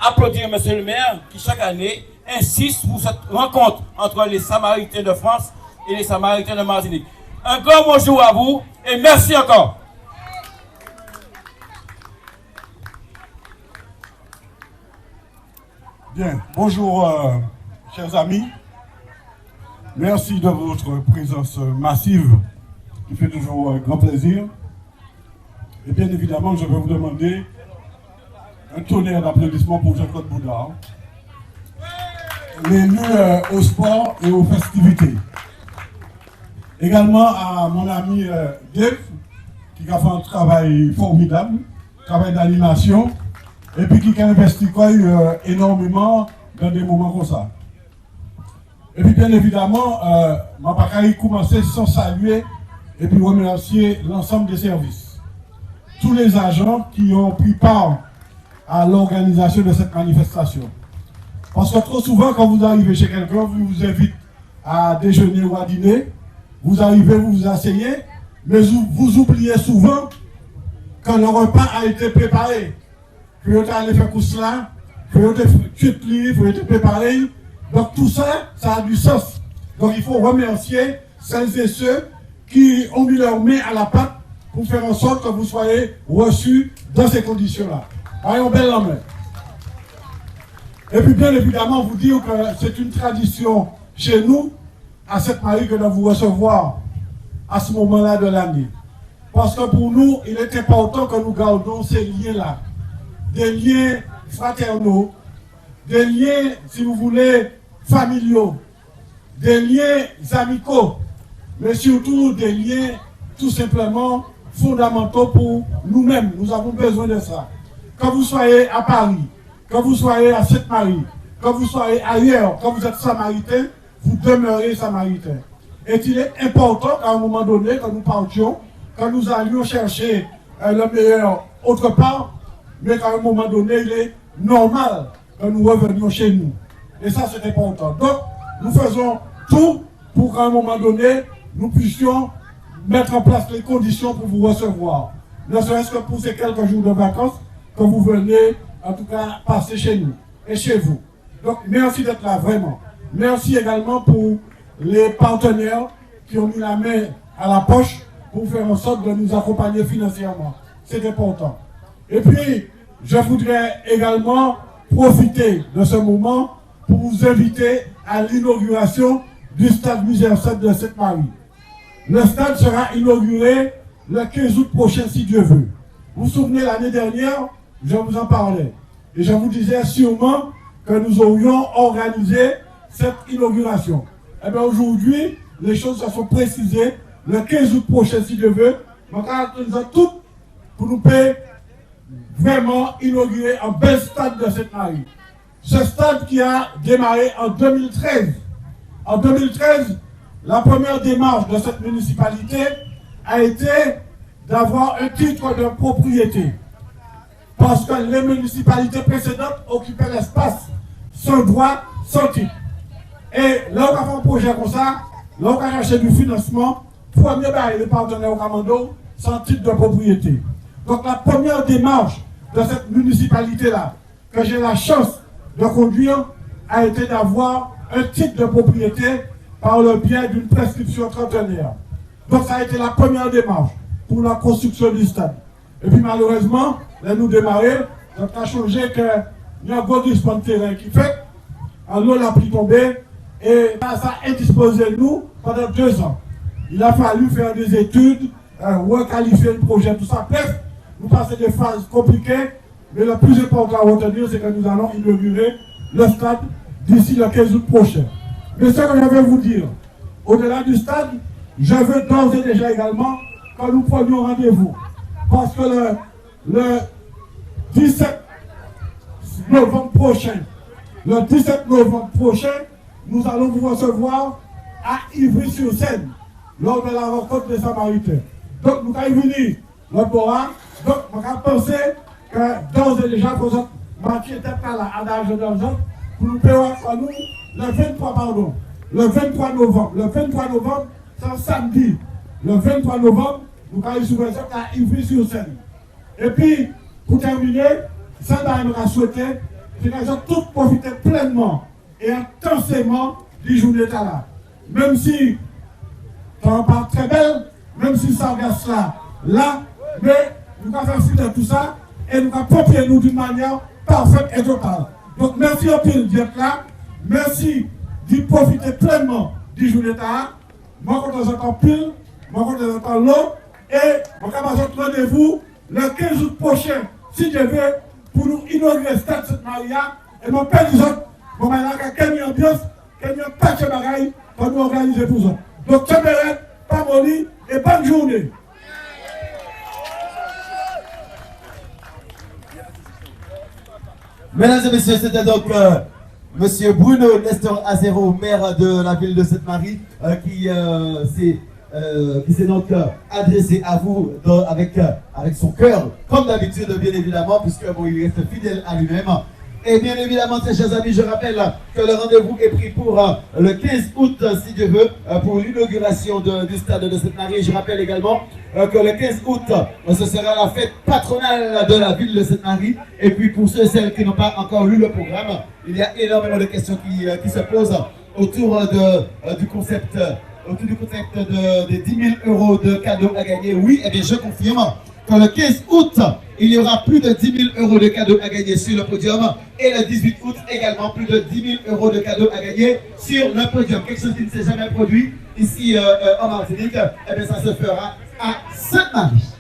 applaudir M. le maire qui chaque année insiste pour cette rencontre entre les Samaritains de France et les Samaritains de Martinique. Un grand bonjour à vous et merci encore. Bien, bonjour chers amis. Merci de votre présence massive qui fait toujours grand plaisir. Et bien évidemment, je vais vous demander un tonnerre d'applaudissements pour Jean-Claude Boudard, l'élu au sport et aux festivités. Également à mon ami Dave, qui a fait un travail formidable, travail d'animation, et puis qui a investi énormément dans des moments comme ça. Et puis bien évidemment, je ne vais pas commencer sans saluer et puis remercier l'ensemble des services. Tous les agents qui ont pris part à l'organisation de cette manifestation. Parce que trop souvent, quand vous arrivez chez quelqu'un, vous invite à déjeuner ou à dîner, vous arrivez, vous vous asseyez, mais vous oubliez souvent que le repas a été préparé, que vous allé faire tout cela, que vous avez tué livre, vous avez préparé. Donc tout ça, ça a du sens. Donc il faut remercier celles et ceux qui ont mis leur main à la pâte pour faire en sorte que vous soyez reçus dans ces conditions-là. Voyons belle la main. Et puis bien évidemment, vous dire que c'est une tradition chez nous, à cette Marie, que de vous recevoir à ce moment-là de l'année. Parce que pour nous, il est important que nous gardons ces liens-là. Des liens fraternaux, des liens, si vous voulez, familiaux, des liens amicaux, mais surtout des liens tout simplement fondamentaux pour nous-mêmes. Nous avons besoin de ça. Quand vous soyez à Paris, quand vous soyez à Sainte-Marie, quand vous soyez ailleurs, quand vous êtes samaritain, vous demeurez samaritain. Et il est important qu'à un moment donné, quand nous partions, quand nous allions chercher le meilleur autre part, mais qu'à un moment donné, il est normal que nous revenions chez nous. Et ça, c'est important. Donc, nous faisons tout pour qu'à un moment donné, nous puissions mettre en place les conditions pour vous recevoir. Ne serait-ce que pour ces quelques jours de vacances que vous venez, en tout cas, passer chez nous et chez vous. Donc, merci d'être là, vraiment. Merci également pour les partenaires qui ont mis la main à la poche pour faire en sorte de nous accompagner financièrement. C'est important. Et puis, je voudrais également profiter de ce moment pour vous inviter à l'inauguration du stade Misère 7 de Sainte-Marie. Le stade sera inauguré le 15 août prochain, si Dieu veut. Vous vous souvenez, l'année dernière, je vous en parlais. Et je vous disais sûrement que nous aurions organisé cette inauguration. Eh bien aujourd'hui, les choses se sont précisées. Le 15 août prochain, si Dieu veut, nous avons tout pour nous payer vraiment inaugurer un bel stade de Sainte-Marie. Ce stade qui a démarré en 2013. En 2013, la première démarche de cette municipalité a été d'avoir un titre de propriété. Parce que les municipalités précédentes occupaient l'espace sans droit, sans titre. Et là, on a fait un projet comme ça, là, on a cherché du financement, premier bail les partenaires au Camando, sans titre de propriété. Donc la première démarche de cette municipalité-là, que j'ai la chance de conduire, a été d'avoir un titre de propriété par le biais d'une prescription trentenaire. Donc ça a été la première démarche pour la construction du stade. Et puis malheureusement, là nous démarrer, ça a changé qu'il y a un gros de terrain qui fait, alors la pluie tombée, et ça a indisposé de nous pendant 2 ans. Il a fallu faire des études, requalifier le projet, tout ça. Bref, nous passons des phases compliquées, mais le plus important à retenir, c'est que nous allons inaugurer le stade d'ici le 15 août prochain. Mais ce que je vais vous dire, au-delà du stade, je veux d'ores et déjà également que nous prenions rendez-vous. Parce que le 17 novembre prochain, nous allons vous recevoir à Ivry-sur-Seine, lors de la rencontre des Samaritains. Donc, nous allons venir le Bora. Donc, on va penser que d'ores et déjà, vous êtes marqués tête à l'âge de l'argent, pour nous payer à nous le 23 novembre. Le 23 novembre, c'est un samedi. Le 23 novembre, nous allons sur à Ivry-sur-Seine. Et puis, pour terminer, ça va souhaiter c'est qu'ils ont tous profité pleinement et intensément du jour d'État là. Même si ça va pas très belle, même si ça reste là, mais nous avons fait de tout ça et nous avons pompier nous d'une manière parfaite et totale. Donc merci au pile d'être là, merci d'y profiter pleinement du jour d'État. Moi, quand on entend pile, moi, quand on entend l'eau, et on va rendez-vous le 15 août prochain, si Dieu veut, pour nous inaugurer Stade Sainte-Maria. Et mon père dit, bon, il y a quelle ambiance, quelle patch de bagaille pour nous organiser pour ça. Donc, Tchéberet, Pamoli et bonne journée. Mesdames et messieurs, c'était donc Monsieur Bruno Nestor Azero, maire de la ville de Sainte-Marie, qui s'est donc adressé à vous avec son cœur, comme d'habitude, bien évidemment, puisque bon, il reste fidèle à lui-même. Et bien évidemment, très chers amis, je rappelle que le rendez-vous est pris pour le 15 août, si Dieu veut, pour l'inauguration du stade de Sainte-Marie. Je rappelle également que le 15 août, ce sera la fête patronale de la ville de Sainte-Marie. Et puis pour ceux et celles qui n'ont pas encore lu le programme, il y a énormément de questions qui se posent autour du concept des 10 000 € de cadeaux à gagner. Oui, eh bien je confirme que le 15 août, il y aura plus de 10 000 € de cadeaux à gagner sur le podium. Et le 18 août également, plus de 10 000 € de cadeaux à gagner sur le podium. Quelque chose qui ne s'est jamais produit ici en Martinique, eh bien ça se fera à Sainte-Marie.